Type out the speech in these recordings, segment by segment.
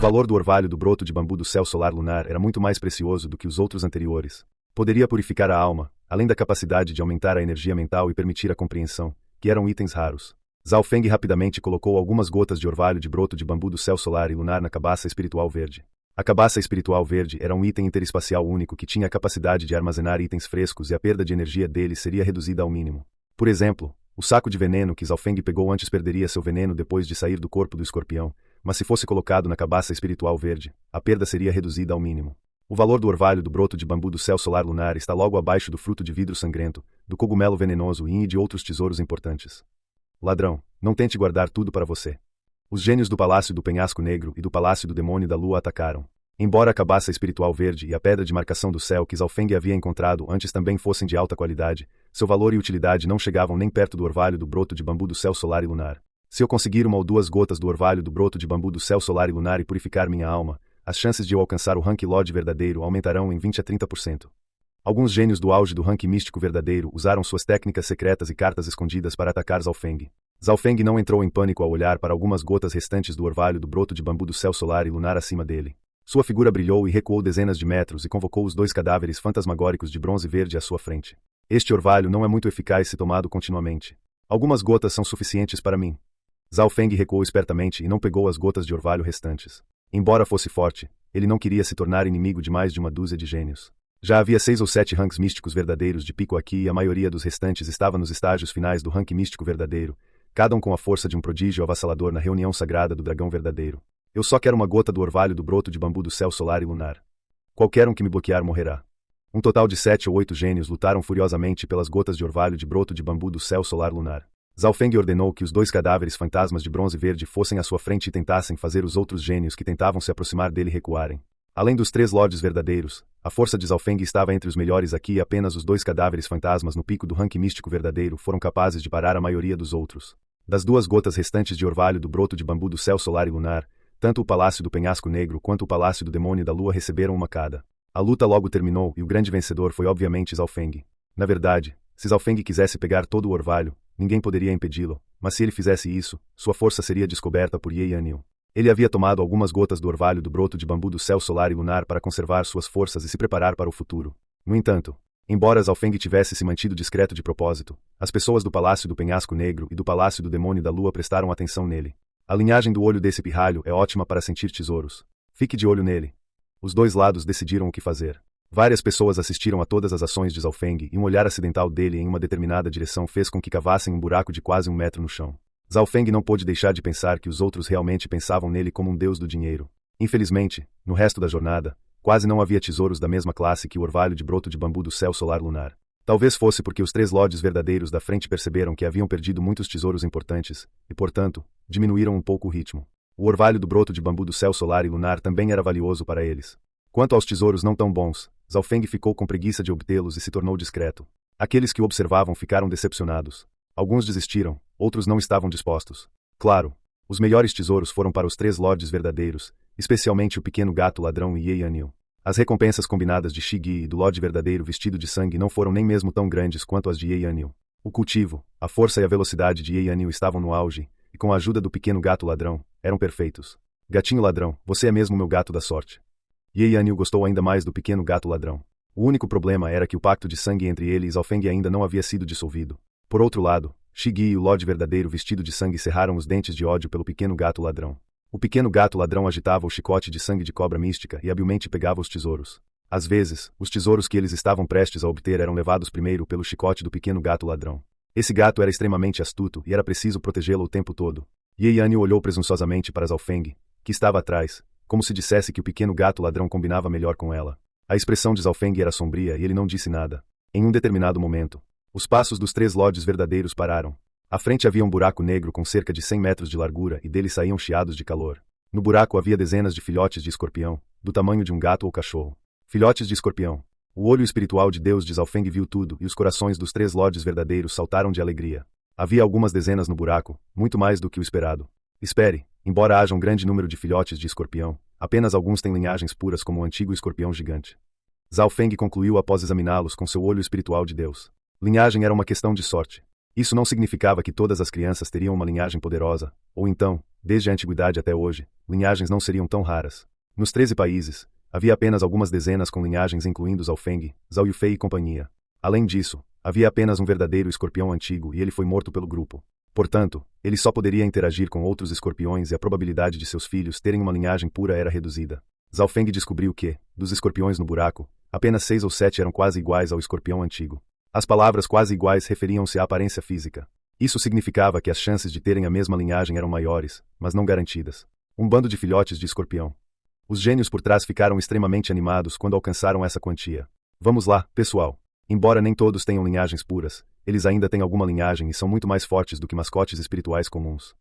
valor do orvalho do broto de bambu do céu solar lunar era muito mais precioso do que os outros anteriores. Poderia purificar a alma, além da capacidade de aumentar a energia mental e permitir a compreensão, que eram itens raros. Zhao Feng rapidamente colocou algumas gotas de orvalho de broto de bambu do céu solar e lunar na cabaça espiritual verde. A cabaça espiritual verde era um item interespacial único que tinha a capacidade de armazenar itens frescos e a perda de energia dele seria reduzida ao mínimo. Por exemplo, o saco de veneno que Zhao Feng pegou antes perderia seu veneno depois de sair do corpo do escorpião, mas se fosse colocado na cabaça espiritual verde, a perda seria reduzida ao mínimo. O valor do orvalho do broto de bambu do céu solar lunar está logo abaixo do fruto de vidro sangrento, do cogumelo venenoso e de outros tesouros importantes. Ladrão, não tente guardar tudo para você. Os gênios do Palácio do Penhasco Negro e do Palácio do Demônio da Lua atacaram. Embora a cabaça espiritual verde e a pedra de marcação do céu que Zhao Feng havia encontrado antes também fossem de alta qualidade, seu valor e utilidade não chegavam nem perto do orvalho do broto de bambu do céu solar e lunar. Se eu conseguir 1 ou 2 gotas do orvalho do broto de bambu do céu solar e lunar e purificar minha alma, as chances de eu alcançar o rank Lorde verdadeiro aumentarão em 20 a 30%. Alguns gênios do auge do rank místico verdadeiro usaram suas técnicas secretas e cartas escondidas para atacar Zhao Feng. Zhao Feng não entrou em pânico ao olhar para algumas gotas restantes do orvalho do broto de bambu do céu solar e lunar acima dele. Sua figura brilhou e recuou dezenas de metros e convocou os 2 cadáveres fantasmagóricos de bronze verde à sua frente. Este orvalho não é muito eficaz se tomado continuamente. Algumas gotas são suficientes para mim. Zhao Feng recuou espertamente e não pegou as gotas de orvalho restantes. Embora fosse forte, ele não queria se tornar inimigo de mais de uma dúzia de gênios. Já havia 6 ou 7 ranks místicos verdadeiros de pico aqui e a maioria dos restantes estava nos estágios finais do rank místico verdadeiro, cada um com a força de um prodígio avassalador na reunião sagrada do dragão verdadeiro. Eu só quero uma gota do orvalho do broto de bambu do céu solar e lunar. Qualquer um que me bloquear morrerá. Um total de 7 ou 8 gênios lutaram furiosamente pelas gotas de orvalho de broto de bambu do céu solar lunar. Zhao Feng ordenou que os 2 cadáveres fantasmas de bronze verde fossem à sua frente e tentassem fazer os outros gênios que tentavam se aproximar dele recuarem. Além dos 3 lordes verdadeiros, a força de Zhao Feng estava entre os melhores aqui e apenas os 2 cadáveres fantasmas no pico do rank místico verdadeiro foram capazes de parar a maioria dos outros. Das 2 gotas restantes de orvalho do broto de bambu do céu solar e lunar, tanto o Palácio do Penhasco Negro quanto o Palácio do Demônio da Lua receberam uma cada. A luta logo terminou e o grande vencedor foi obviamente Zhao Feng. Na verdade, se Zhao Feng quisesse pegar todo o orvalho, ninguém poderia impedi-lo, mas se ele fizesse isso, sua força seria descoberta por Ye Yanniu. Ele havia tomado algumas gotas do orvalho do broto de bambu do céu solar e lunar para conservar suas forças e se preparar para o futuro. No entanto, embora Zhao Feng tivesse se mantido discreto de propósito, as pessoas do Palácio do Penhasco Negro e do Palácio do Demônio da Lua prestaram atenção nele. A linhagem do olho desse pirralho é ótima para sentir tesouros. Fique de olho nele. Os 2 lados decidiram o que fazer. Várias pessoas assistiram a todas as ações de Zhao Feng e um olhar acidental dele em uma determinada direção fez com que cavassem um buraco de quase 1 metro no chão. Zhao Feng não pôde deixar de pensar que os outros realmente pensavam nele como um deus do dinheiro. Infelizmente, no resto da jornada, quase não havia tesouros da mesma classe que o orvalho de broto de bambu do céu solar lunar. Talvez fosse porque os 3 lordes verdadeiros da frente perceberam que haviam perdido muitos tesouros importantes, e portanto, diminuíram um pouco o ritmo. O orvalho do broto de bambu do céu solar e lunar também era valioso para eles. Quanto aos tesouros não tão bons, Zhao Feng ficou com preguiça de obtê-los e se tornou discreto. Aqueles que o observavam ficaram decepcionados. Alguns desistiram, outros não estavam dispostos. Claro, os melhores tesouros foram para os 3 lordes verdadeiros, especialmente o pequeno gato ladrão e Ye Yanniu. As recompensas combinadas de Shi Gi e do Lorde verdadeiro vestido de sangue não foram nem mesmo tão grandes quanto as de Ye Yanniu. O cultivo, a força e a velocidade de Ye Yanniu estavam no auge, e com a ajuda do pequeno gato ladrão, eram perfeitos. Gatinho ladrão, você é mesmo meu gato da sorte. Ye Yanniu gostou ainda mais do pequeno gato ladrão. O único problema era que o pacto de sangue entre ele e Zhao Feng ainda não havia sido dissolvido. Por outro lado, Shi Gi e o Lorde verdadeiro vestido de sangue cerraram os dentes de ódio pelo pequeno gato ladrão. O pequeno gato ladrão agitava o chicote de sangue de cobra mística e habilmente pegava os tesouros. Às vezes, os tesouros que eles estavam prestes a obter eram levados primeiro pelo chicote do pequeno gato ladrão. Esse gato era extremamente astuto e era preciso protegê-lo o tempo todo. Ye Yanniu olhou presunçosamente para Zhao Feng, que estava atrás, como se dissesse que o pequeno gato ladrão combinava melhor com ela. A expressão de Zhao Feng era sombria e ele não disse nada. Em um determinado momento, os passos dos 3 lordes verdadeiros pararam. À frente havia um buraco negro com cerca de 100 metros de largura e dele saíam chiados de calor. No buraco havia dezenas de filhotes de escorpião, do tamanho de um gato ou cachorro. Filhotes de escorpião. O olho espiritual de Deus de Zhao Feng viu tudo e os corações dos 3 lordes verdadeiros saltaram de alegria. Havia algumas dezenas no buraco, muito mais do que o esperado. Espere, embora haja um grande número de filhotes de escorpião, apenas alguns têm linhagens puras como o antigo escorpião gigante. Zhao Feng concluiu após examiná-los com seu olho espiritual de Deus. Linhagem era uma questão de sorte. Isso não significava que todas as crianças teriam uma linhagem poderosa, ou então, desde a antiguidade até hoje, linhagens não seriam tão raras. Nos 13 países, havia apenas algumas dezenas com linhagens incluindo Zhao Feng, Zhao Yufei e companhia. Além disso, havia apenas um verdadeiro escorpião antigo e ele foi morto pelo grupo. Portanto, ele só poderia interagir com outros escorpiões e a probabilidade de seus filhos terem uma linhagem pura era reduzida. Zhao Feng descobriu que, dos escorpiões no buraco, apenas 6 ou 7 eram quase iguais ao escorpião antigo. As palavras quase iguais referiam-se à aparência física. Isso significava que as chances de terem a mesma linhagem eram maiores, mas não garantidas. Um bando de filhotes de escorpião. Os gênios por trás ficaram extremamente animados quando alcançaram essa quantia. Vamos lá, pessoal. Embora nem todos tenham linhagens puras, eles ainda têm alguma linhagem e são muito mais fortes do que mascotes espirituais comuns.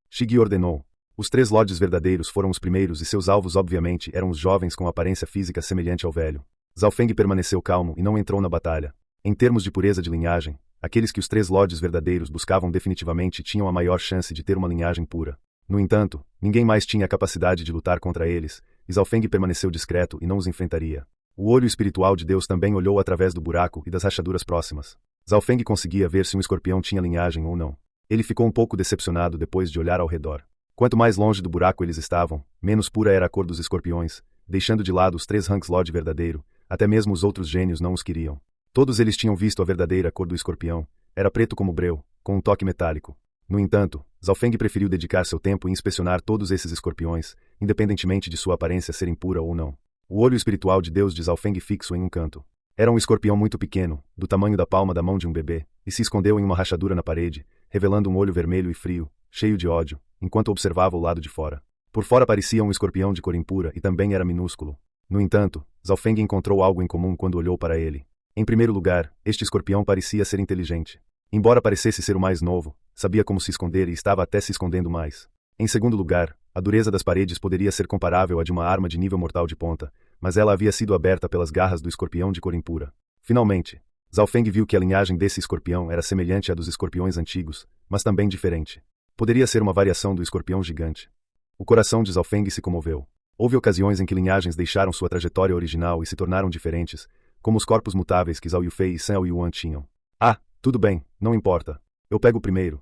Shigi ordenou. Os 3 lords verdadeiros foram os primeiros e seus alvos obviamente eram os jovens com aparência física semelhante ao velho. Zhao Feng permaneceu calmo e não entrou na batalha. Em termos de pureza de linhagem, aqueles que os 3 lords verdadeiros buscavam definitivamente tinham a maior chance de ter uma linhagem pura. No entanto, ninguém mais tinha a capacidade de lutar contra eles, e Zhao Feng permaneceu discreto e não os enfrentaria. O olho espiritual de Deus também olhou através do buraco e das rachaduras próximas. Zhao Feng conseguia ver se um escorpião tinha linhagem ou não. Ele ficou um pouco decepcionado depois de olhar ao redor. Quanto mais longe do buraco eles estavam, menos pura era a cor dos escorpiões, deixando de lado os 3 Ranks Lord verdadeiro, até mesmo os outros gênios não os queriam. Todos eles tinham visto a verdadeira cor do escorpião, era preto como breu, com um toque metálico. No entanto, Zhao Feng preferiu dedicar seu tempo em inspecionar todos esses escorpiões, independentemente de sua aparência ser impura ou não. O olho espiritual de Deus de Zhao Feng fixo em um canto. Era um escorpião muito pequeno, do tamanho da palma da mão de um bebê, e se escondeu em uma rachadura na parede, revelando um olho vermelho e frio, cheio de ódio, enquanto observava o lado de fora. Por fora parecia um escorpião de cor impura e também era minúsculo. No entanto, Zhao Feng encontrou algo em comum quando olhou para ele. Em primeiro lugar, este escorpião parecia ser inteligente. Embora parecesse ser o mais novo, sabia como se esconder e estava até se escondendo mais. Em segundo lugar, a dureza das paredes poderia ser comparável à de uma arma de nível mortal de ponta, mas ela havia sido aberta pelas garras do escorpião de cor impura. Finalmente, Zhao Feng viu que a linhagem desse escorpião era semelhante à dos escorpiões antigos, mas também diferente. Poderia ser uma variação do escorpião gigante. O coração de Zhao Feng se comoveu. Houve ocasiões em que linhagens deixaram sua trajetória original e se tornaram diferentes, como os corpos mutáveis que Zhao Yufei e San Yuan tinham. Ah, tudo bem, não importa. Eu pego o primeiro.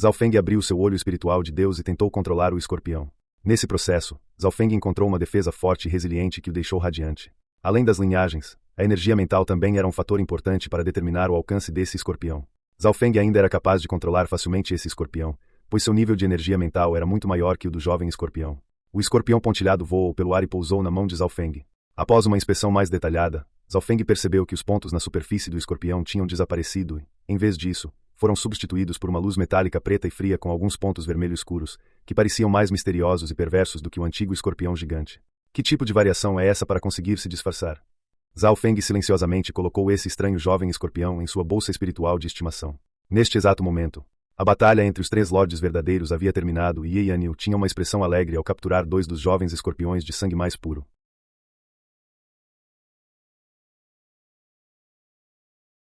Zhao Feng abriu seu olho espiritual de Deus e tentou controlar o escorpião. Nesse processo, Zhao Feng encontrou uma defesa forte e resiliente que o deixou radiante. Além das linhagens, a energia mental também era um fator importante para determinar o alcance desse escorpião. Zhao Feng ainda era capaz de controlar facilmente esse escorpião, pois seu nível de energia mental era muito maior que o do jovem escorpião. O escorpião pontilhado voou pelo ar e pousou na mão de Zhao Feng. Após uma inspeção mais detalhada, Zhao Feng percebeu que os pontos na superfície do escorpião tinham desaparecido e, em vez disso, foram substituídos por uma luz metálica preta e fria com alguns pontos vermelho escuros, que pareciam mais misteriosos e perversos do que o antigo escorpião gigante. Que tipo de variação é essa para conseguir se disfarçar? Zhao Feng silenciosamente colocou esse estranho jovem escorpião em sua bolsa espiritual de estimação. Neste exato momento, a batalha entre os 3 lordes verdadeiros havia terminado e Ye Yanil tinha uma expressão alegre ao capturar 2 dos jovens escorpiões de sangue mais puro.